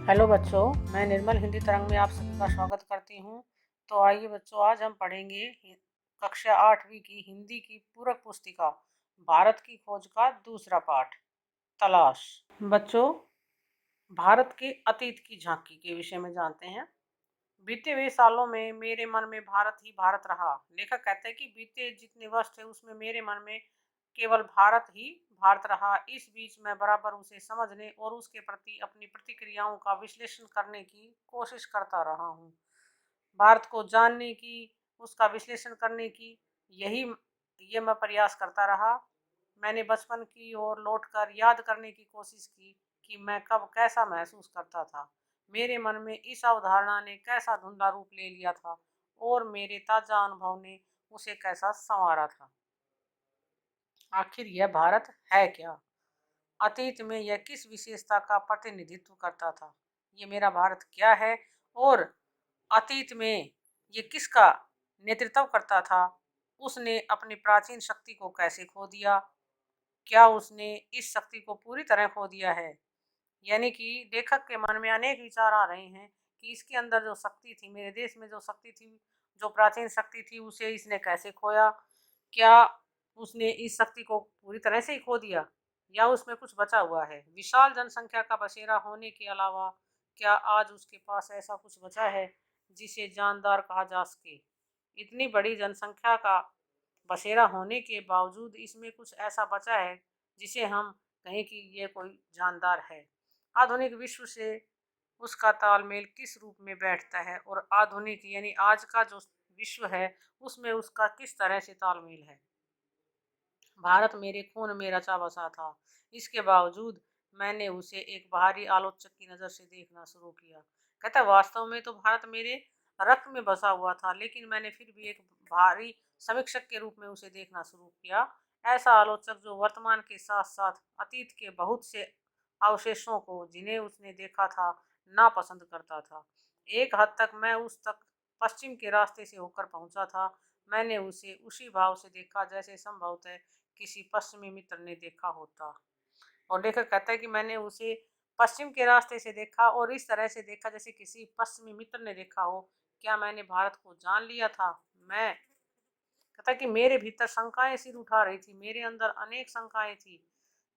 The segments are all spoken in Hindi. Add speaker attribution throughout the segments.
Speaker 1: हेलो बच्चों, मैं निर्मल हिंदी तरंग में आप सभी का स्वागत करती हूँ। तो आइए बच्चों, आज हम पढ़ेंगे कक्षा 8वीं की हिंदी की पूरक पुस्तिका भारत की खोज का दूसरा पाठ, तलाश। बच्चों, भारत के अतीत की झांकी के विषय में जानते हैं। बीते हुए सालों में मेरे मन में भारत ही भारत रहा। लेखक कहते हैं कि बीते जितने वर्ष थे उसमें मेरे मन में केवल भारत ही भारत रहा। इस बीच मैं बराबर उसे समझने और उसके प्रति अपनी प्रतिक्रियाओं का विश्लेषण करने की कोशिश करता रहा हूँ। भारत को जानने की, उसका विश्लेषण करने की, ये मैं प्रयास करता रहा। मैंने बचपन की ओर लौटकर याद करने की कोशिश की कि मैं कब कैसा महसूस करता था। मेरे मन में इस अवधारणा ने कैसा धुंधला रूप ले लिया था और मेरे ताजा अनुभव ने उसे कैसा संवारा था। आखिर यह भारत है क्या? अतीत में यह किस विशेषता का प्रतिनिधित्व करता था? ये मेरा भारत क्या है? और अतीत में ये किसका नेतृत्व करता था? उसने अपनी प्राचीन शक्ति को कैसे खो दिया? क्या उसने इस शक्ति को पूरी तरह खो दिया है? यानी कि लेखक के मन में अनेक विचार आ रहे हैं कि इसके अंदर जो शक्ति थी, मेरे देश में जो शक्ति थी, जो प्राचीन शक्ति थी, उसे इसने कैसे खोया? क्या उसने इस शक्ति को पूरी तरह से ही खो दिया या उसमें कुछ बचा हुआ है? विशाल जनसंख्या का बसेरा होने के अलावा क्या आज उसके पास ऐसा कुछ बचा है जिसे जानदार कहा जा सके? इतनी बड़ी जनसंख्या का बसेरा होने के बावजूद इसमें कुछ ऐसा बचा है जिसे हम कहें कि ये कोई जानदार है। आधुनिक विश्व से उसका तालमेल किस रूप में बैठता है और आधुनिक यानी आज का जो विश्व है उसमें उसका किस तरह से तालमेल है? भारत मेरे खून में रचा बसा था। इसके बावजूद मैंने उसे एक बाहरी आलोचक की नज़र से देखना शुरू किया। कहता है, वास्तव में तो भारत मेरे रक्त में बसा हुआ था, लेकिन मैंने फिर भी एक भारी समीक्षक के रूप में उसे देखना शुरू किया। ऐसा आलोचक जो वर्तमान के साथ साथ अतीत के बहुत से अवशेषों को, जिन्हें उसने देखा था, नापसंद करता था। एक हद तक मैं उस तक पश्चिम के रास्ते से होकर पहुंचा था। मैंने उसे उसी भाव से देखा जैसे संभवतः किसी पश्चिमी मित्र ने देखा होता। और लेखक कहता है कि मैंने उसे पश्चिम के रास्ते से देखा और इस तरह से देखा जैसे किसी पश्चिमी मित्र ने देखा हो। क्या मैंने भारत को जान लिया था? मैं कहता है कि मेरे भीतर शंकाएं सिर उठा रही थी, मेरे अंदर अनेक शंकाएं थी।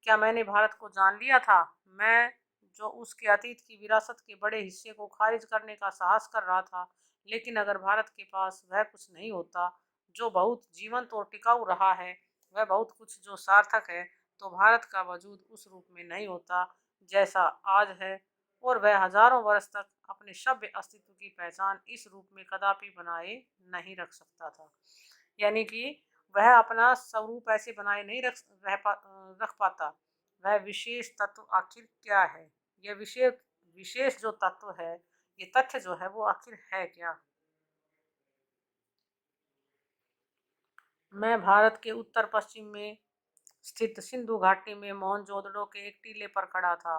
Speaker 1: क्या मैंने भारत को जान लिया था? मैं जो उसके अतीत की विरासत के बड़े हिस्से को खारिज करने का साहस कर रहा था। लेकिन अगर भारत के पास वह कुछ नहीं होता जो बहुत जीवंत और टिकाऊ रहा है, वह बहुत कुछ जो सार्थक है, तो भारत का वजूद उस रूप में नहीं होता जैसा आज है, और वह हजारों वर्ष तक अपने सभ्य अस्तित्व की पहचान इस रूप में कदापि बनाए नहीं रख सकता था। यानी कि वह अपना स्वरूप ऐसे बनाए नहीं रख पाता। वह विशेष तत्व आखिर क्या है? यह विशेष विशेष जो तत्व है, ये तथ्य जो है, वो आखिर है क्या? मैं भारत के उत्तर पश्चिम में स्थित सिंधु घाटी में मोहनजोदड़ो के एक टीले पर खड़ा था।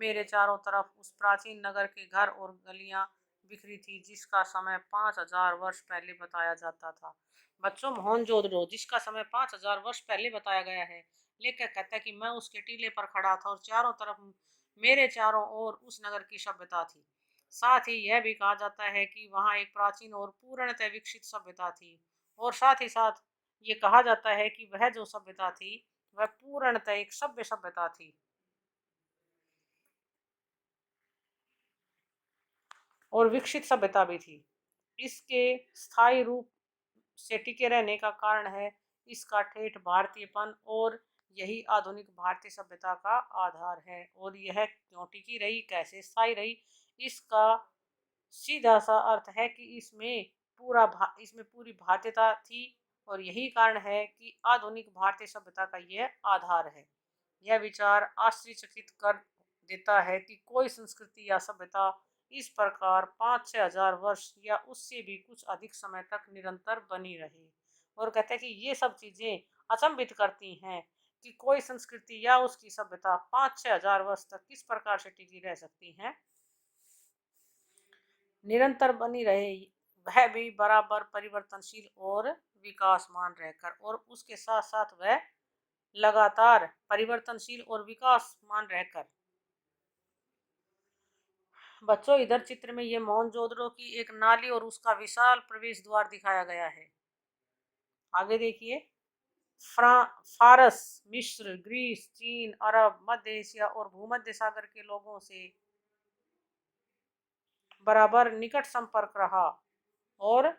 Speaker 1: मेरे चारों तरफ उस प्राचीन नगर के घर और गलियां बिखरी थी जिसका समय 5,000 वर्ष पहले बताया जाता था। बच्चों, मोहनजोदड़ो जिसका समय 5,000 वर्ष पहले बताया गया है, लेखक कहता है कि मैं उसके टीले पर खड़ा था और चारों तरफ, मेरे चारों ओर उस नगर की सभ्यता थी। साथ ही यह भी कहा जाता है कि वहाँ एक प्राचीन और पूर्णतः विकसित सभ्यता थी। और साथ ही साथ ये कहा जाता है कि वह जो सभ्यता थी, वह पूर्णतः एक सभ्य सभ्यता थी और विकसित सभ्यता भी थी। इसके स्थायी रूप से टिके रहने का कारण है इसका ठेठ भारतीयपन, और यही आधुनिक भारतीय सभ्यता का आधार है। और यह क्यों टिकी रही, कैसे स्थायी रही, इसका सीधा सा अर्थ है कि इसमें पूरी भारतीयता थी, और यही कारण है कि आधुनिक भारतीय सभ्यता का यह आधार है। यह विचार आश्चर्यचकित कर देता है कि कोई संस्कृति या सभ्यता इस प्रकार 5-6 हजार वर्ष या उससे भी कुछ अधिक समय तक निरंतर बनी रहे। और कहते हैं कि ये सब चीजें अचंभित करती हैं कि कोई संस्कृति या उसकी सभ्यता 5-6 हजार वर्ष तक किस प्रकार से टिकी रह सकती हैं, निरंतर बनी रहे, वह भी बराबर परिवर्तनशील और विकासमान रहकर। और उसके साथ साथ वह लगातार परिवर्तनशील और विकासमान रहकर बच्चों इधर चित्र में ये मोहनजोदड़ो की एक नाली और उसका विशाल प्रवेश द्वार दिखाया गया है। आगे देखिए, फारस, मिस्र, ग्रीस, चीन, अरब, मध्य एशिया और भूमध्य सागर के लोगों से बराबर निकट संपर्क रहा। और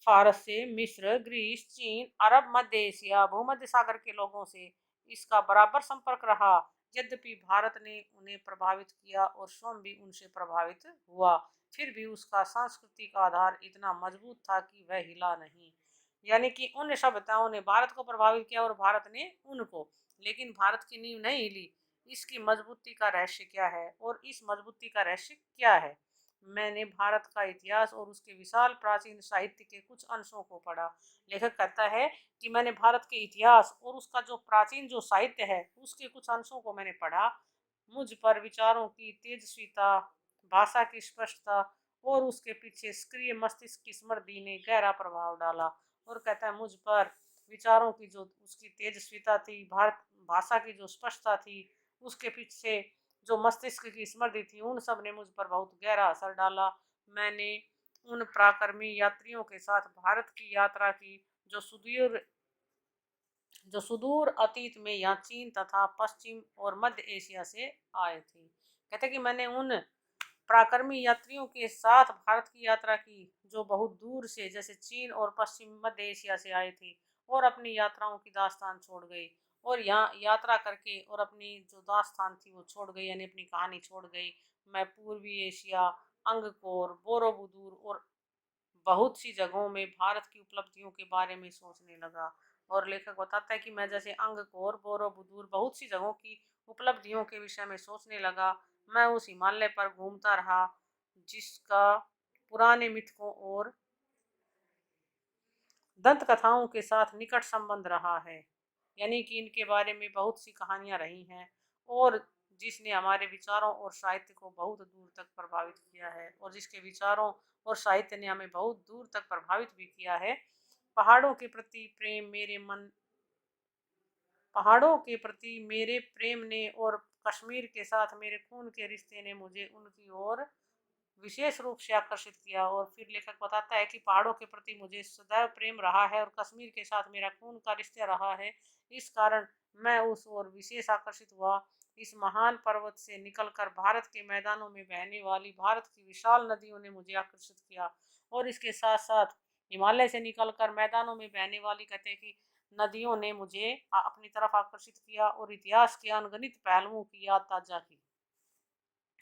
Speaker 1: फारस से मिस्र, ग्रीस, चीन, अरब, मध्य एशिया, भूमध्य सागर के लोगों से इसका बराबर संपर्क रहा। यद्यपि भारत ने उन्हें प्रभावित किया और स्वयं भी उनसे प्रभावित हुआ, फिर भी उसका सांस्कृतिक आधार इतना मजबूत था कि वह हिला नहीं। यानी कि उन सभ्यताओं ने भारत को प्रभावित किया और भारत ने उनको, लेकिन भारत की नींव नहीं हिली। इसकी मजबूती का रहस्य क्या है, और इस मजबूती का रहस्य क्या है? मैंने भारत का इतिहास और उसके विशाल प्राचीन साहित्य के कुछ अंशों को पढ़ा। लेखक कहता है कि मैंने भारत के इतिहास और उसका जो प्राचीन जो साहित्य है उसके कुछ अंशों को मैंने पढ़ा। मुझ पर विचारों की तेजस्विता, भाषा की स्पष्टता और उसके पीछे सक्रिय मस्तिष्क की स्मृति ने गहरा प्रभाव डाला। और कहता है मुझ पर विचारों की जो उसकी तेजस्विता थी, भारत भाषा की जो स्पष्टता थी, उसके पीछे जो मस्तिष्क की स्मृति थी, उन सब ने मुझ पर बहुत गहरा असर डाला। मैंने उन पराक्रमी यात्रियों के साथ भारत की यात्रा की जो सुदूर अतीत में यहाँ चीन तथा पश्चिम और मध्य एशिया से आए थे। कहते कि मैंने उन पराक्रमी यात्रियों के साथ भारत की यात्रा की जो बहुत दूर से, जैसे चीन और पश्चिम मध्य एशिया से आए थे और अपनी यात्राओं की दास्तान छोड़ गए, और यहाँ यात्रा करके और अपनी जो दास्तान थी वो छोड़ गई, यानी अपनी कहानी छोड़ गई। मैं पूर्वी एशिया, अंगकोर, बोरोबुदूर और बहुत सी जगहों में भारत की उपलब्धियों के बारे में सोचने लगा। और लेखक बताता है कि मैं जैसे अंगकोर, बोरोबुदूर, बहुत सी जगहों की उपलब्धियों के विषय में सोचने लगा। मैं उस हिमालय पर घूमता रहा जिसका पुराने मिथकों और दंत कथाओं के साथ निकट संबंध रहा है, यानी कि इनके बारे में बहुत सी कहानियां रही हैं, और जिसने हमारे विचारों और साहित्य को बहुत दूर तक प्रभावित किया है, और जिसके विचारों और साहित्य ने हमें बहुत दूर तक प्रभावित भी किया है। पहाड़ों के प्रति प्रेम मेरे मन पहाड़ों के प्रति मेरे प्रेम ने और कश्मीर के साथ मेरे खून के रिश्ते ने मुझे उनकी ओर विशेष रूप से आकर्षित किया। और फिर लेखक बताता है कि पहाड़ों के प्रति मुझे सदैव प्रेम रहा है और कश्मीर के साथ मेरा खून का रिश्ता रहा है। इस कारण मैं उस ओर विशेष आकर्षित हुआ। इस महान पर्वत से निकलकर भारत के मैदानों में बहने वाली भारत की विशाल नदियों ने मुझे आकर्षित किया, और इसके साथ साथ हिमालय से निकलकर मैदानों में बहने वाली, कहते हैं कि नदियों ने मुझे अपनी तरफ आकर्षित किया और इतिहास के अनगिनत पहलुओं की याद ताजा की।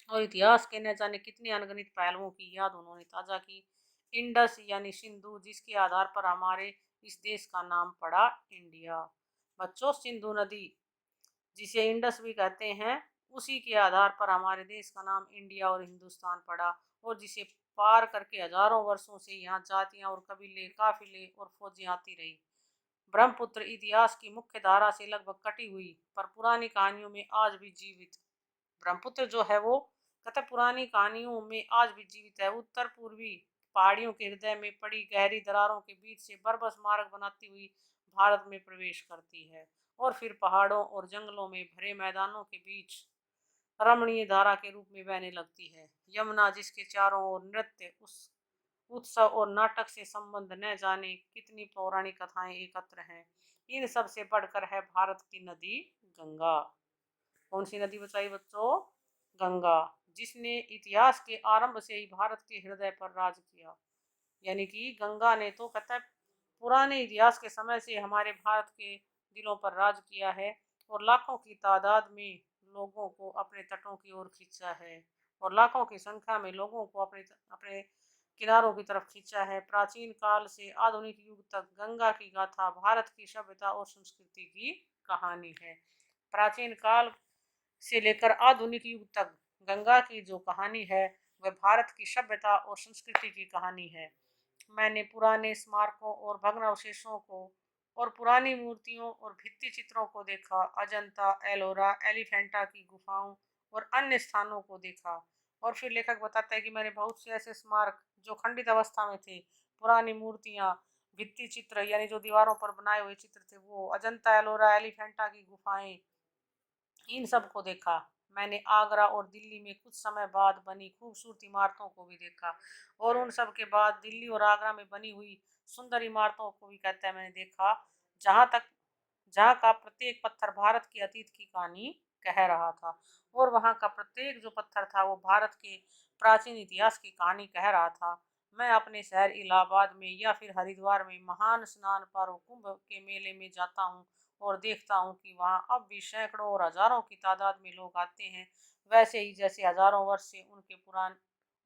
Speaker 1: और इतिहास के न जाने कितने अनगिनत पहलुओं की याद उन्होंने ताज़ा की। इंडस यानी सिंधु, जिसके आधार पर हमारे इस देश का नाम पड़ा इंडिया। बच्चों, सिंधु नदी जिसे इंडस भी कहते हैं, उसी के आधार पर हमारे देश का नाम इंडिया और हिंदुस्तान पड़ा, और जिसे पार करके हजारों वर्षों से यहाँ जातियाँ और कबीले, काफिले और फौजें आती रही। ब्रह्मपुत्र इतिहास की मुख्य धारा से लगभग कटी हुई, पर पुरानी कहानियों में आज भी जीवित। ब्रह्मपुत्र जो है वो कहते पुरानी कहानियों में आज भी जीवित है। उत्तर पूर्वी पहाड़ियों के हृदय में पड़ी गहरी दरारों के बीच से बरबस मार्ग बनाती हुई भारत में प्रवेश करती है, और फिर पहाड़ों और जंगलों में भरे मैदानों के बीच रमणीय धारा के रूप में बहने लगती है। यमुना, जिसके चारों ओर नृत्य, उस उत्सव और नाटक से संबंध न जाने कितनी पौराणिक कथाएं एकत्र हैं। इन सब से बढ़कर है भारत की नदी गंगा। कौन सी नदी बताई बच्चों? गंगा, जिसने इतिहास के आरंभ से ही भारत के हृदय पर राज किया। यानी कि गंगा ने तो कहता है पुराने इतिहास के समय से हमारे भारत के दिलों पर राज किया है, और लाखों की तादाद में लोगों को अपने तटों की ओर खींचा है, और लाखों की संख्या में लोगों को अपने अपने किनारों की तरफ खींचा है। प्राचीन काल से आधुनिक युग तक गंगा की गाथा भारत की सभ्यता और संस्कृति की कहानी है। प्राचीन काल से लेकर आधुनिक युग तक गंगा की जो कहानी है वह भारत की सभ्यता और संस्कृति की कहानी है। मैंने पुराने स्मारकों और भग्नावशेषों को और पुरानी मूर्तियों और भित्ति चित्रों को देखा। अजंता, एलोरा, एलिफेंटा की गुफाओं और अन्य स्थानों को देखा। और फिर लेखक बताता है कि मैंने बहुत से ऐसे स्मारक जो खंडित अवस्था में थे, पुरानी मूर्तियाँ, भित्ति चित्र यानी जो दीवारों पर बनाए हुए चित्र थे वो, अजंता, एलोरा, एलिफेंटा की गुफाएं, इन सब को देखा। मैंने आगरा और दिल्ली में कुछ समय बाद बनी खूबसूरत इमारतों को भी देखा, और उन सब के बाद दिल्ली और आगरा में बनी हुई सुंदर इमारतों को भी कहता है मैंने देखा, जहाँ तक जहाँ का प्रत्येक पत्थर भारत के अतीत की कहानी कह रहा था, और वहाँ का प्रत्येक जो पत्थर था वो भारत के प्राचीन इतिहास की कहानी कह रहा था। मैं अपने शहर इलाहाबाद में या फिर हरिद्वार में महान स्नान पर्व कुंभ के मेले में जाता हूँ और देखता हूँ कि वहाँ अब भी सैकड़ों और हजारों की तादाद में लोग आते हैं, वैसे ही जैसे हजारों वर्ष से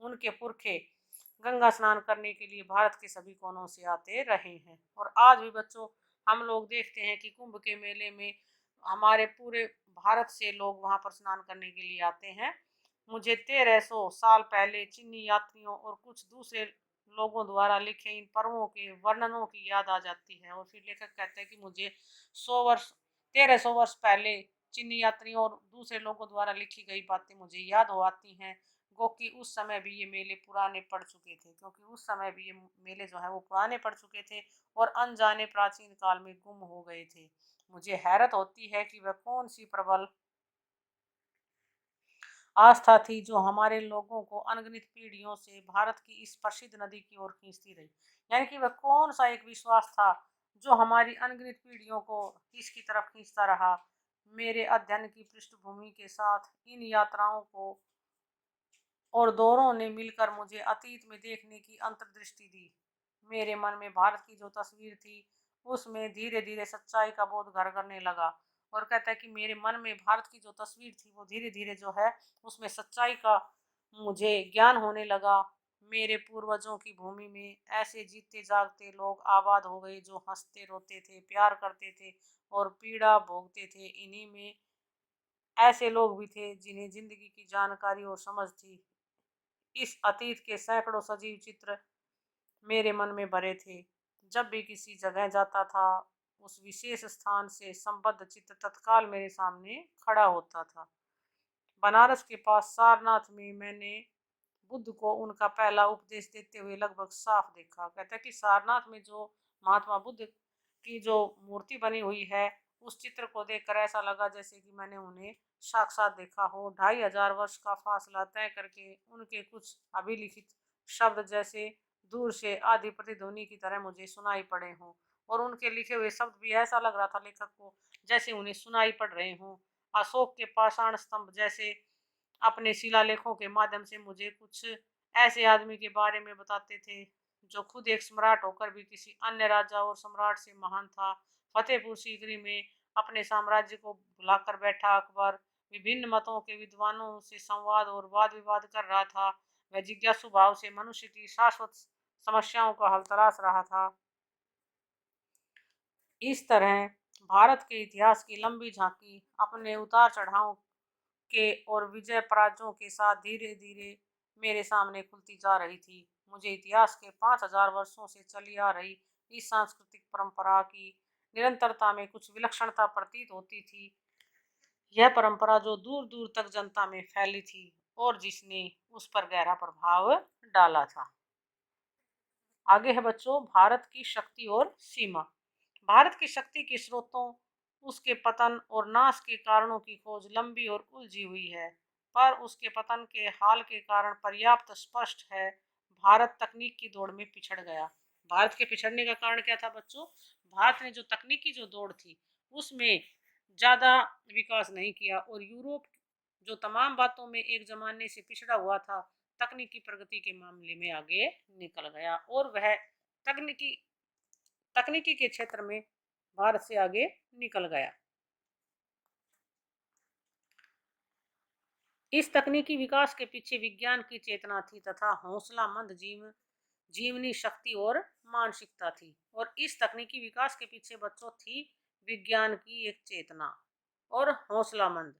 Speaker 1: उनके पुरखे गंगा स्नान करने के लिए भारत के सभी कोनों से आते रहे हैं। और आज भी बच्चों हम लोग देखते हैं कि कुंभ के मेले में हमारे पूरे भारत से लोग वहां पर स्नान करने के लिए आते हैं। मुझे 1300 साल पहले चीनी यात्रियों और कुछ दूसरे लोगों द्वारा लिखे इन पर्वों के वर्णनों की याद आ जाती है। और फिर लेखक कहते हैं कि मुझे 1300 वर्ष पहले चीनी यात्रियों और दूसरे लोगों द्वारा लिखी गई बातें मुझे याद हो आती हैं, क्योंकि उस समय भी ये मेले पुराने पड़ चुके थे, क्योंकि उस समय भी ये मेले जो है वो पुराने पड़ चुके थे और अनजाने प्राचीन काल में गुम हो गए थे। मुझे हैरत होती है कि वह कौन सी प्रबल आस्था थी जो हमारे लोगों को अनगिनत पीढ़ियों से भारत की इस प्रसिद्ध नदी की ओर खींचती रही। यानी कि वह कौन सा एक विश्वास था जो हमारी अनगिनत पीढ़ियों को इसकी तरफ खींचता रहा। मेरे अध्ययन की पृष्ठभूमि के साथ इन यात्राओं को और दौरों ने मिलकर मुझे अतीत में देखने की अंतर्दृष्टि दी। मेरे मन में भारत की जो तस्वीर थी उसमें धीरे धीरे सच्चाई का बोध घर करने लगा। और कहता है कि मेरे मन में भारत की जो तस्वीर थी वो धीरे धीरे जो है उसमें सच्चाई का मुझे ज्ञान होने लगा। मेरे पूर्वजों की भूमि में ऐसे जीते जागते लोग आबाद हो गए जो हंसते रोते थे, प्यार करते थे और पीड़ा भोगते थे। इन्हीं में ऐसे लोग भी थे जिन्हें जिंदगी की जानकारी और समझ थी। इस अतीत के सैकड़ों सजीव चित्र मेरे मन में भरे थे। जब भी किसी जगह जाता था उस विशेष स्थान से संबद्ध चित्र तत्काल मेरे सामने खड़ा होता था। बनारस के पास सारनाथ में मैंने बुद्ध को उनका पहला उपदेश देते हुए लगभग साफ देखा। कहता है कि सारनाथ में जो महात्मा बुद्ध की जो मूर्ति बनी हुई है उस चित्र को देखकर ऐसा लगा जैसे कि मैंने उन्हें साक्षात देखा हो। 2500 वर्ष का फासला तय करके उनके कुछ अभिलिखित शब्द जैसे दूर से आदि प्रतिध्वनि की तरह मुझे सुनाई पड़े हों, और उनके लिखे हुए शब्द भी ऐसा लग रहा था लेखक को जैसे उन्हें सुनाई पड़ रहे हों। अशोक के पाषाण स्तंभ जैसे अपने शिलालेखों के माध्यम से मुझे कुछ ऐसे आदमी के बारे में बताते थे जो खुद एक सम्राट होकर भी किसी अन्य राजा और सम्राट से महान था। फतेहपुर सीकरी में अपने साम्राज्य को भुलाकर बैठा अकबर विभिन्न मतों के विद्वानों से संवाद और वाद विवाद कर रहा था। वह जिज्ञासु भाव से मनुष्य की शाश्वत समस्याओं का हल तलाश रहा था। इस तरह भारत के इतिहास की लंबी झांकी अपने उतार चढ़ाव के और विजय पराजयों के साथ धीरे धीरे मेरे सामने खुलती जा रही थी। मुझे इतिहास के 5000 वर्षों से चली आ रही इस सांस्कृतिक परंपरा की निरंतरता में कुछ विलक्षणता प्रतीत होती थी। यह परंपरा जो दूर दूर तक जनता में फैली थी और जिसने उस पर गहरा प्रभाव डाला था। आगे है बच्चों भारत की शक्ति और सीमा। भारत की शक्ति के स्रोतों, उसके पतन और नाश के कारणों की खोज लंबी और उलझी हुई है, पर उसके पतन के हाल के कारण पर्याप्त स्पष्ट है। भारत तकनीक की दौड़ में पिछड़ गया। भारत के पिछड़ने का कारण क्या था बच्चों? भारत ने जो तकनीकी जो दौड़ थी उसमें ज़्यादा विकास नहीं किया, और यूरोप जो तमाम बातों में एक जमाने से पिछड़ा हुआ था तकनीकी प्रगति के मामले में आगे निकल गया, और वह तकनीकी तकनीकी के क्षेत्र में भारत से आगे निकल गया। इस तकनीकी विकास के पीछे विज्ञान की चेतना थी तथा हौसलामंद जीवनी शक्ति और मानसिकता थी। और इस तकनीकी विकास के पीछे बच्चों थी विज्ञान की एक चेतना और हौसलामंद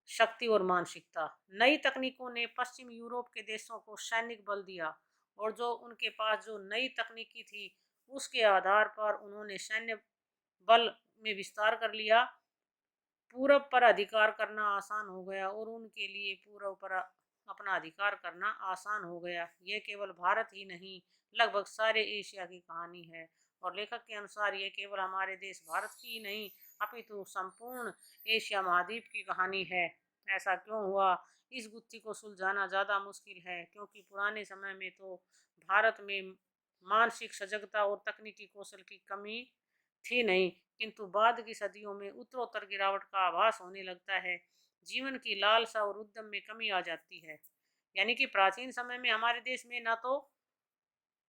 Speaker 1: शक्ति और मानसिकता। नई तकनीकों ने पश्चिम यूरोप के देशों को सैनिक बल दिया, और जो उनके पास जो नई तकनीकी थी उसके आधार पर उन्होंने सैन्य बल में विस्तार कर लिया। पूरब पर अधिकार करना आसान हो गया और उनके लिए पूरब पर अपना अधिकार करना आसान हो गया। यह केवल भारत ही नहीं लगभग सारे एशिया की कहानी है, और लेखक के अनुसार ये केवल हमारे देश भारत की ही नहीं अपितु संपूर्ण एशिया महाद्वीप की कहानी है। ऐसा क्यों हुआ? इस गुत्थी को सुलझाना ज़्यादा मुश्किल है, क्योंकि पुराने समय में तो भारत में मानसिक सजगता और तकनीकी कौशल की कमी थी नहीं, किंतु बाद की सदियों में उत्तरोत्तर गिरावट का आभास होने लगता है। जीवन की लालसा और उद्यम में कमी आ जाती है। यानी कि प्राचीन समय में हमारे देश में ना तो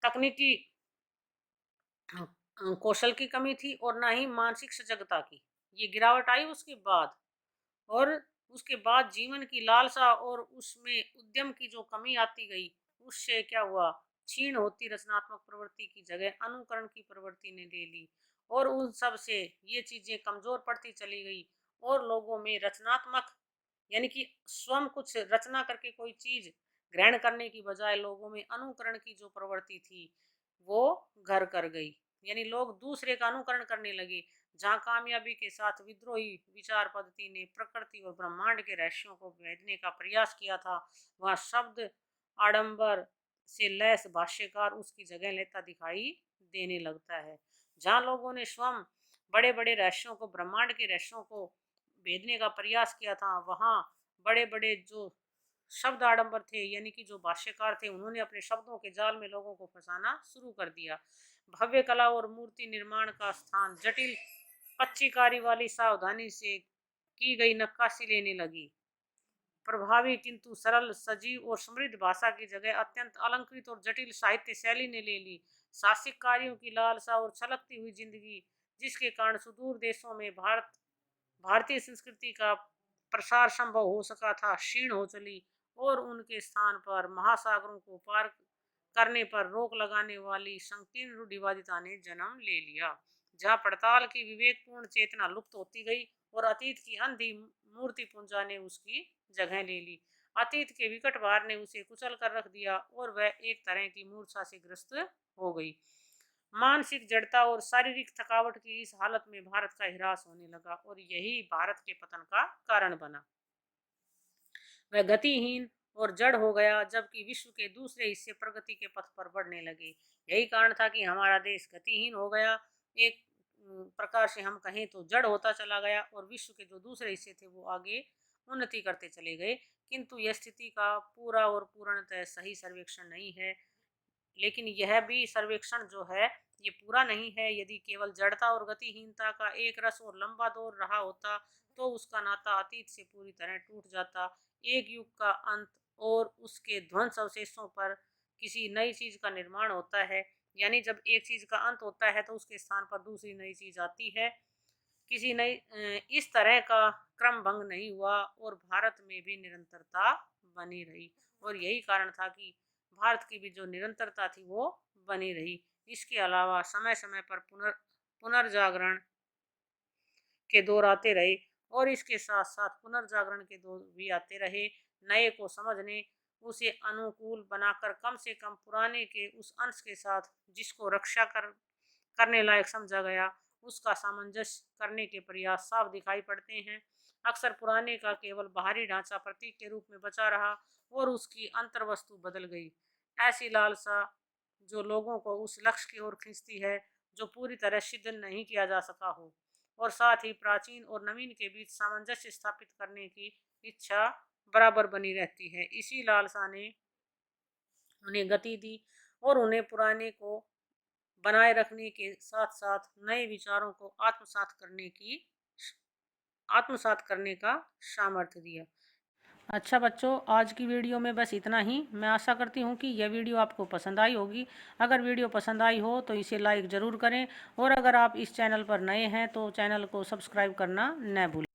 Speaker 1: तकनीकी कौशल की कमी थी और ना ही मानसिक सजगता की। ये गिरावट आई उसके बाद, और उसके बाद जीवन की लालसा और उसमें उद्यम की जो कमी आती गई, उससे क्या हुआ? क्षीण होती रचनात्मक प्रवृत्ति की जगह अनुकरण की प्रवृत्ति ने ले ली, और उन सब से ये चीजें कमजोर पड़ती चली गई, और लोगों में रचनात्मक यानी कि स्वयं कुछ रचना करके कोई चीज ग्रहण करने की बजाय लोगों में अनुकरण की जो प्रवृत्ति थी वो घर कर गई। यानी लोग दूसरे का अनुकरण करने लगे। जहाँ कामयाबी के साथ विद्रोही विचार पद्धति ने प्रकृति और ब्रह्मांड के रहस्यों को भेदने का प्रयास किया था, वहाँ शब्द आडंबर से लैस भाष्यकार उसकी जगह लेता दिखाई देने लगता है। जहाँ लोगों ने स्वयं बड़े बड़े रहस्यों को, ब्रह्मांड के रहस्यों को भेदने का प्रयास किया था, वहाँ बड़े बड़े जो शब्द आडंबर थे, यानी कि जो भाष्यकार थे, उन्होंने अपने शब्दों के जाल में लोगों को फंसाना शुरू कर दिया। भव्य कला और मूर्ति निर्माण का स्थान जटिल कच्चीकारी वाली सावधानी से की गई नक्काशी लेने लगी। प्रभावी किंतु सरल, सजीव और समृद्ध भाषा की जगह अत्यंत अलंकृत और जटिल साहित्य शैली ने ले ली। साहसिक कार्यों की लालसा और छलकती हुई जिंदगी, जिसके कारण सुदूर देशों में भारतीय संस्कृति का प्रसार संभव हो सका था, क्षीण हो चली, और उनके स्थान पर महासागरों को पार करने पर रोक लगाने वाली संकीर्ण रूढ़िवादिता ने जन्म ले लिया। जहाँ पड़ताल की विवेकपूर्ण चेतना लुप्त होती गई और अतीत की अंधी मूर्ति पूंजा ने उसकी जगह ले ली। अतीत के विकट भार ने उसे कुचल कर रख दिया और वह एक तरह की मूर्छा से ग्रस्त हो गई। मानसिक जड़ता और शारीरिक थकावट की इस हालत में भारत का ह्रास होने लगा, और यही भारत के पतन का कारण बना। वह गतिहीन और जड़ हो गया, जबकि विश्व के दूसरे हिस्से प्रगति के पथ पर बढ़ने लगे। यही कारण था कि हमारा देश गतिहीन हो गया, एक प्रकार से हम कहें तो जड़ होता चला गया, और विश्व के जो दूसरे हिस्से थे वो आगे उन्नति करते चले गए। किंतु यह स्थिति का पूरा और पूर्णतः सही सर्वेक्षण नहीं है, लेकिन यह भी सर्वेक्षण जो है ये पूरा नहीं है। यदि केवल जड़ता और गतिहीनता का एक रस और लंबा दौर रहा होता तो उसका नाता अतीत से पूरी तरह टूट जाता। एक युग का अंत और उसके ध्वंस अवशेषों पर किसी नई चीज का निर्माण होता है। यानी जब एक चीज का अंत होता है तो उसके स्थान पर दूसरी नई चीज आती है। किसी नई इस तरह का क्रम भंग नहीं हुआ और भारत में भी निरंतरता बनी रही, और यही कारण था कि भारत की भी जो निरंतरता थी वो बनी रही। इसके अलावा समय समय पर पुनर्जागरण के दौर आते रहे, और इसके साथ साथ पुनर्जागरण के दौर भी आते रहे। नए को समझने, उसे अनुकूल बनाकर कम से कम पुराने के उस अंश के साथ जिसको रक्षा करने लायक समझा गया, उसका सामंजस्य करने के प्रयास साफ दिखाई पड़ते हैं। अक्सर पुराने का केवल बाहरी ढांचा प्रतीक के रूप में बचा रहा और उसकी अंतर्वस्तु बदल गई। ऐसी लालसा जो लोगों को उस लक्ष्य की ओर खींचती है जो पूरी तरह सिद्ध नहीं किया जा सका हो, और साथ ही प्राचीन और नवीन के बीच सामंजस्य स्थापित करने की इच्छा बराबर बनी रहती है। इसी लालसा ने उन्हें गति दी और उन्हें पुराने को बनाए रखने के साथ साथ नए विचारों को आत्मसात करने का सामर्थ्य दिया। अच्छा बच्चों, आज की वीडियो में बस इतना ही। मैं आशा करती हूँ कि यह वीडियो आपको पसंद आई होगी। अगर वीडियो पसंद आई हो तो इसे लाइक ज़रूर करें, और अगर आप इस चैनल पर नए हैं तो चैनल को सब्सक्राइब करना न भूलें।